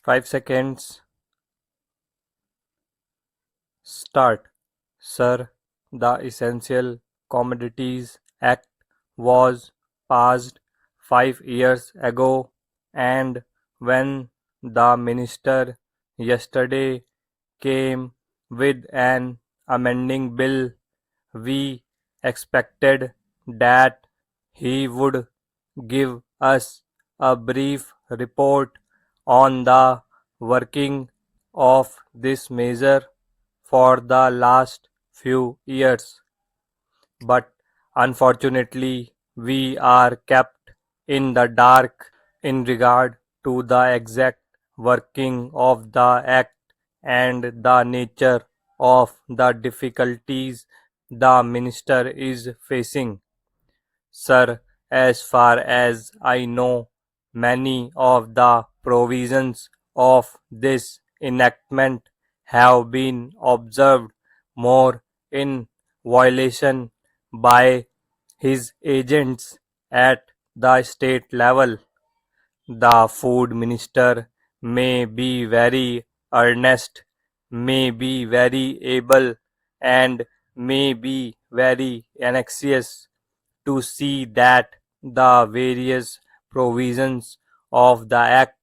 5 seconds. Start. Sir, the Essential Commodities Act was passed 5 years ago, and when the minister yesterday came with an amending bill, we expected that he would give us a brief report on the working of this measure for the last few years, but unfortunately we are kept in the dark in regard to the exact working of the Act and the nature of the difficulties the minister is facing. Sir, as far as I know, many of the provisions of this enactment have been observed more in violation by his agents at the state level. The food minister may be very earnest, may be very able, and may be very anxious to see that the various provisions of the Act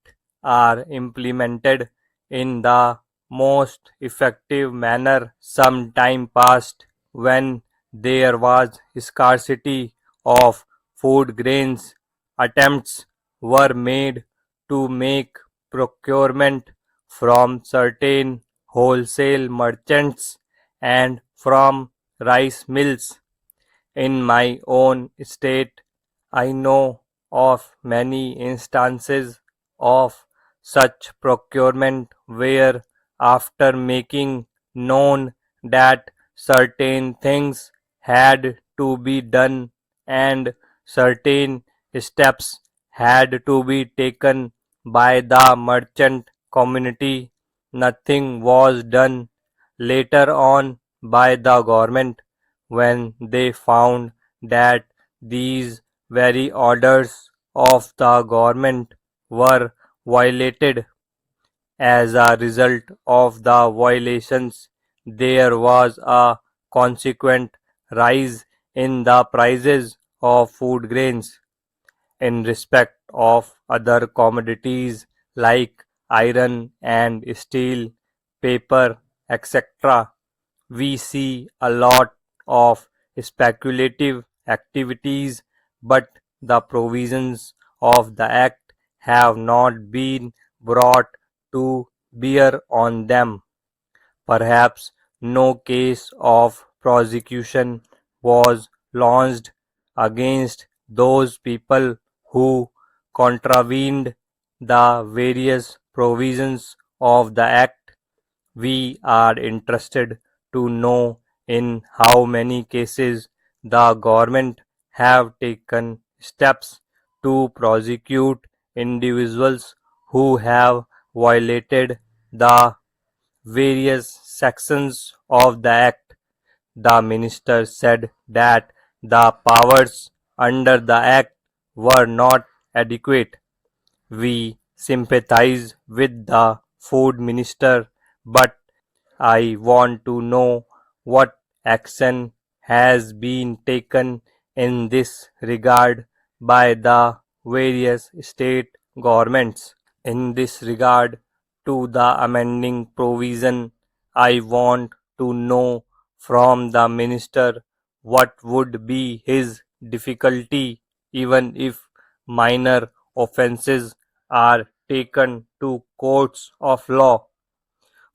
are implemented in the most effective manner. Some time passed when there was scarcity of food grains. Attempts were made to make procurement from certain wholesale merchants and from rice mills. In my own state, I know of many instances of such procurement where, after making known that certain things had to be done and certain steps had to be taken by the merchant community, nothing was done. Later on, by the government, when they found that these very orders of the government were violated. As a result of the violations, there was a consequent rise in the prices of food grains. In respect of other commodities like iron and steel, paper, etc., we see a lot of speculative activities, but the provisions of the Act have not been brought to bear on them. Perhaps no case of prosecution was launched against those people who contravened the various provisions of the Act. We are interested to know in how many cases the government have taken steps to prosecute individuals who have violated the various sections of the Act. The minister said that the powers under the Act were not adequate. We sympathize with the food minister, but I want to know what action has been taken in this regard by the various state governments. In this regard to the amending provision, I want to know from the minister what would be his difficulty even if minor offences are taken to courts of law.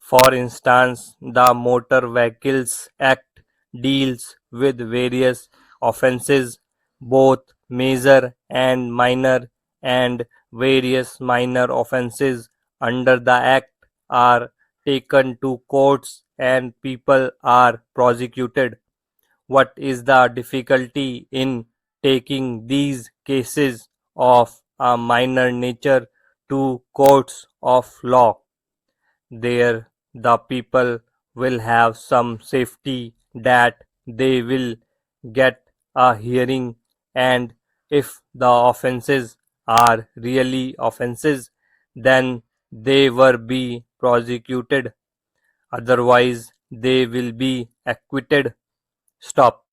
For instance, the Motor Vehicles Act deals with various offences, both major and minor, and various minor offences under the Act are taken to courts and people are prosecuted. What is the difficulty in taking these cases of a minor nature to courts of law? There the people will have some safety that they will get a hearing, and if the offences are really offences, then they were be prosecuted, otherwise they will be acquitted. Stop.